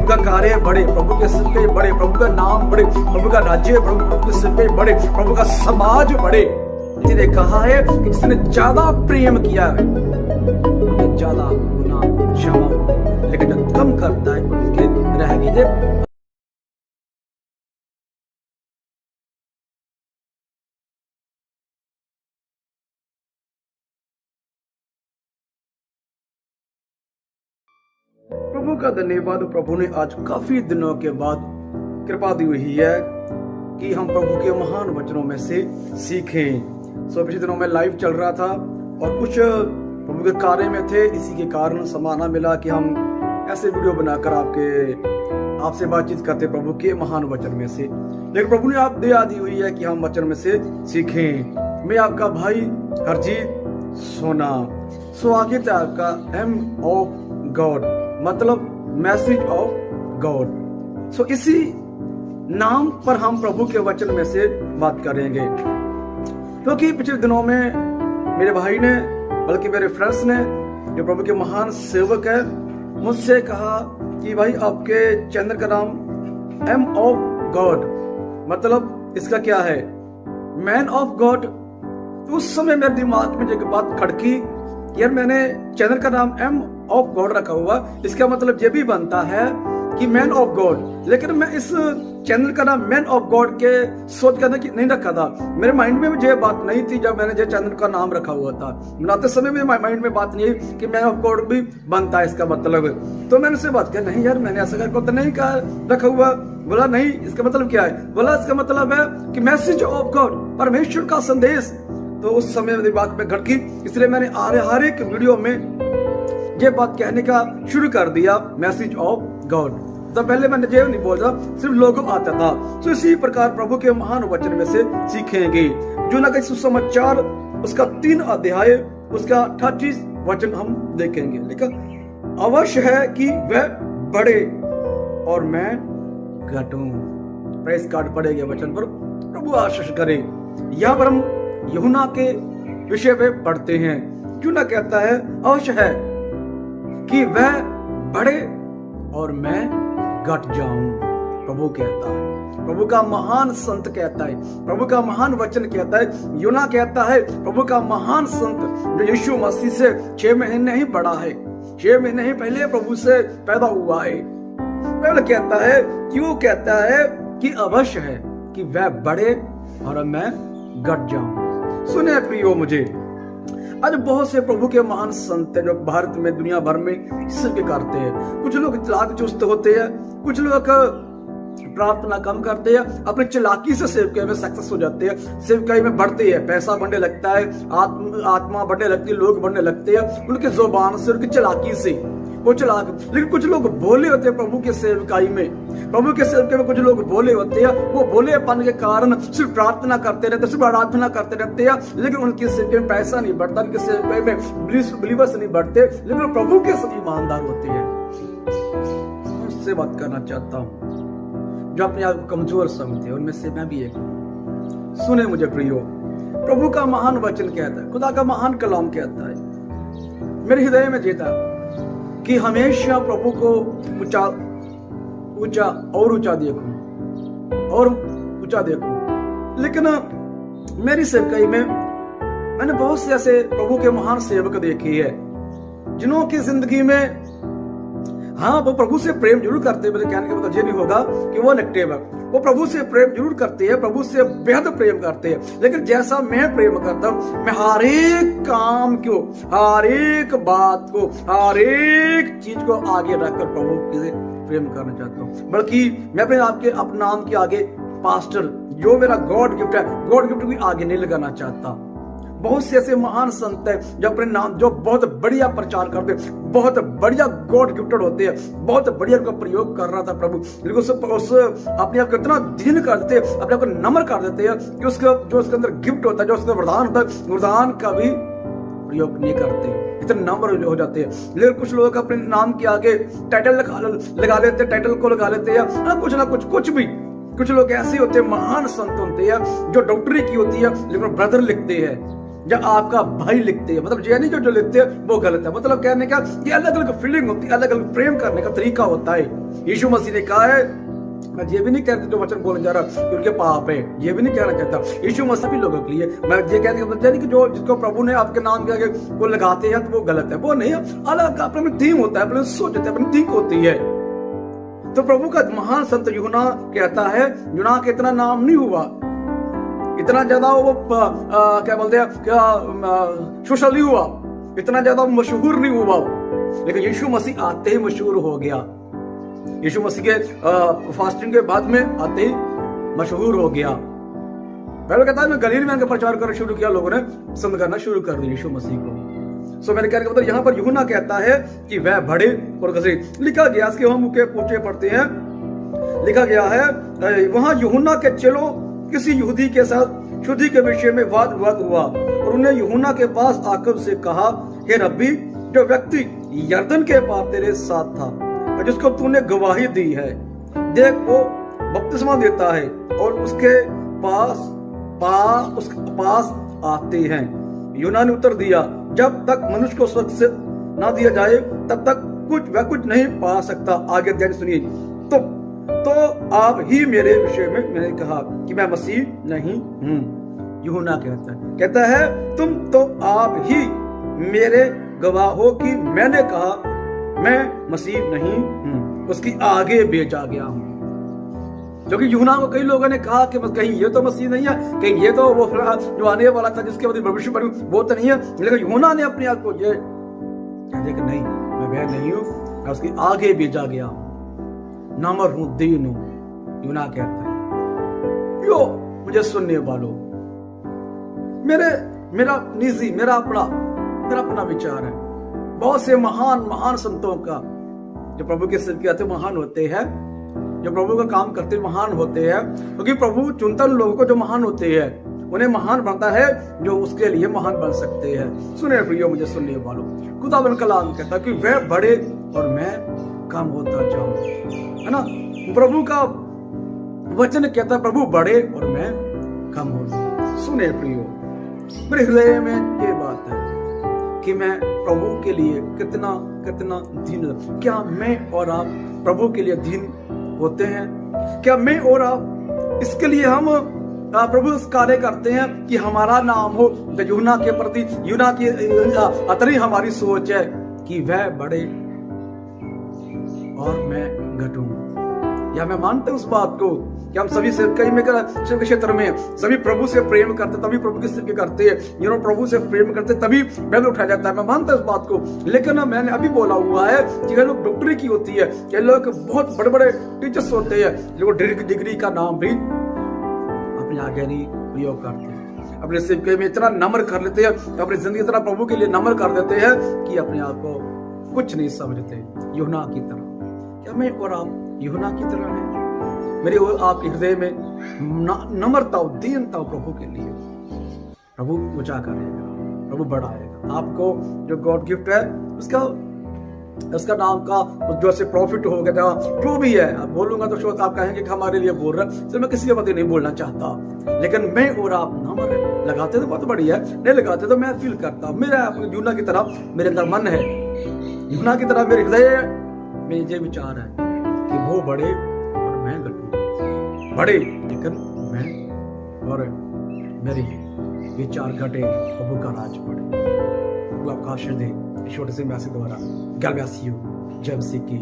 का कार्य बड़े, प्रभु के सिर पे बड़े, प्रभु का नाम बड़े, प्रभु का राज्य प्रभु के सिर पे बड़े, प्रभु का समाज बड़े। जिसने कहा है कि जिसने ज्यादा प्रेम किया है ज्यादा गुना क्षमा, लेकिन जो कम करता है उसके रहेगी जे। प्रभु का धन्यवाद। प्रभु ने आज काफी दिनों के बाद कृपा दी हुई है कि हम प्रभु के महान वचनों में से सीखें। पिछले दिनों में लाइव चल रहा था और कुछ प्रभु के कार्य में थे, इसी के कारण समाना मिला कि हम ऐसे वीडियो बनाकर आपसे बातचीत करते प्रभु के महान वचन में से। लेकिन प्रभु ने आप दया दी हुई है कि हम वचन में से सीखें। मैं आपका भाई हरजीत सोना, स्वागत है आपका एम ऑफ गॉड, मतलब मैसेज ऑफ गॉड। इसी नाम पर हम प्रभु के वचन में से बात करेंगे, क्योंकि पिछले दिनों में मेरे भाई ने, बल्कि मेरे फ्रेंड्स ने, जो प्रभु के महान सेवक है, मुझसे कहा कि भाई आपके चैनल का नाम एम ऑफ गॉड, मतलब इसका क्या है, मैन ऑफ गॉड। तो उस समय मेरे दिमाग में एक बात खड़की, यार मैंने चैनल का नाम एम ऑफ गॉड रखा हुआ, इसका मतलब ये भी बनता है कि मैन ऑफ गॉड, लेकिन मैं इस चैनल का नाम मैन ऑफ गॉड के सोच कर नहीं रखा था। मेरे माइंड में ये बात नहीं थी जब मैंने ये चैनल का नाम रखा हुआ था। बनाते समय मेरे माइंड में बात नहीं कि मैन ऑफ गॉड भी बनता है इसका मतलब। तो मैंने उससे बात किया, नहीं यार मैंने ऐसा करके तो नहीं कहा रखा हुआ। बोला नहीं, इसका मतलब क्या है? बोला इसका मतलब है कि मैसेज ऑफ गॉड, परमेश्वर का संदेश। तो उस समय मेरी बात में घटकी, इसलिए मैंने हर एक वीडियो में ये बात कहने का शुरू कर दिया, मैसेज ऑफ गॉड। तो पहले मैंने ये नहीं बोला, सिर्फ लोगो आता था। तो इसी प्रकार प्रभु के महान वचन में से सीखेंगे। यूहन्ना का सुसमाचार उसका 3 अध्याय उसका 38 वचन हम देखेंगे। लेकिन अवश्य है कि वह बढ़े और मैं घटूं। प्रेस कार्ड पढ़ेंगे वचन पर, प्रभु आशीष करे। यहाँ पर हम यूहन्ना के विषय पे पढ़ते हैं। यूहन्ना कहता है अवश्य है कि वह बढ़े और मैं घट जाऊं। प्रभु कहता है, प्रभु का महान संत कहता है, प्रभु का महान वचन कहता है। यूहन्ना कहता है प्रभु का महान संत जो यीशु मसीह से 6 महीने ही बड़ा है, 6 महीने ही पहले प्रभु से पैदा हुआ है। पहले कहता है, क्यों कहता है कि अवश्य है कि वह बढ़े और मैं घट जाऊं। सुने प्रियो, मुझे आज बहुत से प्रभु के महान संत हैं जो भारत में, दुनिया भर में सेवक करते हैं। कुछ लोग चालाक चुस्त होते हैं, कुछ लोग प्रार्थना कम करते हैं, अपनी चालाकी से सेवकाई में सक्सेस हो जाते हैं, सेवकाई में बढ़ते हैं, पैसा बढ़ने लगता है, आत्मा बढ़ने लगती है, लोग बढ़ने लगते हैं उनके जुबान से, उनकी चालाकी से वो चालाक। लेकिन कुछ लोग भोले होते हैं प्रभु के सेवकाई में, प्रभु के सेवकाई में कुछ लोग भोले होते हैं। वो भोलेपन के कारण सिर्फ प्रार्थना करते रहते, सिर्फ आराधना करते रहते हैं, लेकिन उनकी सेवकाई में पैसा नहीं बढ़ता, उनकी सेवकाई में बिलीवर्स नहीं बढ़ते, लेकिन वो प्रभु के सब ईमानदार होते हैं। उससे बात करना चाहता हूँ जो अपने आप को कमजोर समझते हैं, उनमें से मैं भी एक। सुने मुझे प्रियो, प्रभु का महान वचन कहता है, खुदा का महान कलाम कहता है, मेरे हृदय में जीता कि हमेशा प्रभु को ऊंचा ऊंचा और ऊंचा देखूं और ऊंचा देखूं। लेकिन मेरी सेवकाई में मैंने बहुत से ऐसे प्रभु के महान सेवक देखे हैं जिन्हों की जिंदगी में, हाँ वो प्रभु से प्रेम जरूर करते हैं, मेरे कहने का मतलब ये नहीं होगा कि वो नेगेटिव है। वो प्रभु से प्रेम जरूर करते हैं, प्रभु से बेहद प्रेम करते हैं, लेकिन जैसा मैं प्रेम करता हूं, मैं हर एक काम को, हर एक बात को, हर एक चीज को आगे रखकर प्रभु से प्रेम करना चाहता हूं। बल्कि मैं अपने नाम के आगे पास्टर, जो मेरा गॉड गिफ्ट है, गॉड गिफ्ट भी आगे नहीं लगाना चाहता। बहुत से ऐसे महान संत हैं जो अपने नाम, जो बहुत बढ़िया प्रचार करते हैं, बहुत बढ़िया गॉड गिफ्टेड होते हैं, बहुत बढ़िया उनका प्रयोग कर रहा था प्रभु, लेकिन उस अपने आप को इतना दीन कर देते हैं, अपने आप को नम्र कर देते हैं कि उसका जो उसके अंदर गिफ्ट होता है, जो उसका वरदान होता है, वरदान का भी प्रयोग नहीं करते, इतने नम्र हो जाते हैं। लेकिन कुछ लोग अपने नाम के आगे टाइटल लगा लेते हैं, टाइटल को लगा लेते हैं, कुछ ना कुछ भी। कुछ लोग ऐसे होते हैं, महान संत होते हैं जो डॉक्टरी की होती है, लेकिन ब्रदर लिखते हैं, जब आपका भाई लिखते हैं, मतलब ये नहीं जो लिखते हैं वो गलत है। मतलब कहने का ये अलग अलग फीलिंग होती है, अलग अलग प्रेम करने का तरीका होता है। यीशु मसीह ने कहा है, मैं ये भी नहीं कहता जो वचन बोलने जा रहा कि उनके पाप है, ये भी नहीं कहना चाहता। यीशु मसीह भी लोगों के लिए, मैं ये कहने का मतलब नहीं कि जो जिसको प्रभु ने आपके नाम के आगे वो लगाते हैं तो वो गलत है, वो नहीं। अलग अपना थीम होता है, अपने सोच होता है, अपनी थिंक होती है। तो प्रभु का महान संत यूहन्ना कहता है, यूहन्ना का इतना नाम नहीं हुआ, इतना ज्यादा वो क्या बोलते हैं, क्या सोशल नहीं हुआ, इतना ज्यादा मशहूर नहीं हुआ, लेकिन यीशु मसीह आते ही मशहूर हो गया। यीशु मसीह के फास्टिंग के बाद में आते ही मशहूर हो गया। पहले कहता है मैं गलील में आकर प्रचार करना शुरू किया, लोगों ने पसंद करना शुरू कर दिया यीशु मसीह को। सो मैंने कहने का मतलब यहाँ पर यूहन्ना कहता है कि वह बड़े और कैसे लिखा गया, इसके हम के पूछे पढ़ते हैं, लिखा गया है वहां यूहन्ना के चेलों किसी यहूदी के साथ शुद्धि के विषय में वाद विवाद हुआ और उन्हें यूहन्ना के पास आकर से कहा, हे रब्बी, जो व्यक्ति यरदन के पार तेरे साथ था और जिसको तूने गवाही दी है, देख वो बपतिस्मा देता है और उसके पास आते हैं। यूहन्ना ने उत्तर दिया, जब तक मनुष्य को स्वर्ग से ना दिया जाए तब तक वह कुछ नहीं पा सकता। आगे ध्यान सुनिए, तो आप ही मेरे विषय में मैंने कहा कि मैं मसीह नहीं हूं। यूहन्ना कहता है तुम तो आप ही मेरे गवाह हो कि मैंने कहा मैं मसीह नहीं हूं, उसकी आगे भेजा गया हूं। क्योंकि यूहन्ना को कई लोगों ने कहा कि कहीं ये तो मसीह नहीं है, कहीं ये तो वो जो आने वाला था जिसके बाद भविष्यवाणी वो तो नहीं है, लेकिन यूहन्ना ने अपने आप को ये कहते कि नहीं, मैं वह नहीं हूं, मैं उसकी आगे भेजा गया हूं, नम्र हूं, दीन हूं। यूहन्ना कहता है। यो मुझे सुनने वालों, मेरा निजी मेरा अपना विचार है। बहुत से महान संतों का जो प्रभु के सिर के आते महान होते हैं, जो प्रभु का काम करते महान होते हैं, क्योंकि प्रभु चुनता उन लोगों को जो महान होते हैं, उन्हें महान बनता है जो उसके लिए महान बन सकते हैं। सुने प्रियो, मुझे सुनने वालों, खुदावन कलाम कहता है कि वह बड़े और मैं कम होता जाऊं, है ना। प्रभु का वचन कहता है प्रभु बड़े और मैं कम हो जाऊं। सुने प्रियो, मेरे हृदय में ये बात है कि मैं प्रभु के लिए कितना दीन, क्या मैं और आप प्रभु के लिए दीन होते हैं? क्या मैं और आप इसके लिए हम प्रभु इस कार्य करते हैं कि हमारा नाम हो? यूहन्ना के प्रति, यूहन्ना की अतरी हमारी सोच है कि वह बड़े और मैं घटूं। या मैं मानता हूं उस बात को कि हम सभी से कई में शिव के क्षेत्र में सभी प्रभु से प्रेम करते, तभी प्रभु की सेवा करते हैं, प्रभु से प्रेम करते तभी बैल उठाया जाता है। मैं मानता हूं इस बात को, लेकिन मैंने अभी बोला हुआ है कि ये लोग डॉक्टरी की होती है, ये लोग बहुत बड़े बड़े टीचर्स होते हैं, जो डिग्री का नाम भी अपने आगे नहीं प्रयोग करते हैं, अपने सेवकाई में इतना नम्र कर लेते हैं, अपनी जिंदगी इतना प्रभु के लिए नम्र कर देते हैं कि अपने आप को कुछ नहीं समझते। यूहन्ना की तरह, क्या मैं और आप यूहन्ना की तरह है? मेरे और आपके हृदय में नम्रता और दीनता प्रभु के लिए, प्रभु ऊंचा करेगा, प्रभु बढ़ाएगा आपको। जो गॉड गिफ्ट है उसका नाम का जो से प्रॉफिट हो गया, जो भी है आप बोलूंगा तो शायद आप कहेंगे कि हमारे लिए बोल रहा है, तो मैं किसी के बात नहीं बोलना चाहता, लेकिन मैं और आप नम्र लगाते तो बहुत बढ़िया है, नहीं लगाते तो मैं फील करता, मेरा यूहन्ना की तरह मेरे अंदर मन है, यूहन्ना की तरह मेरे हृदय में ये विचार है कि वो बड़े और मैं घटूं, बड़े लेकिन मैं और मेरी विचार घटे, प्रभु का राज बढ़े। आपका आशीर्वाद दे छोटे से मैसेज द्वारा। God bless you. जय मसीह की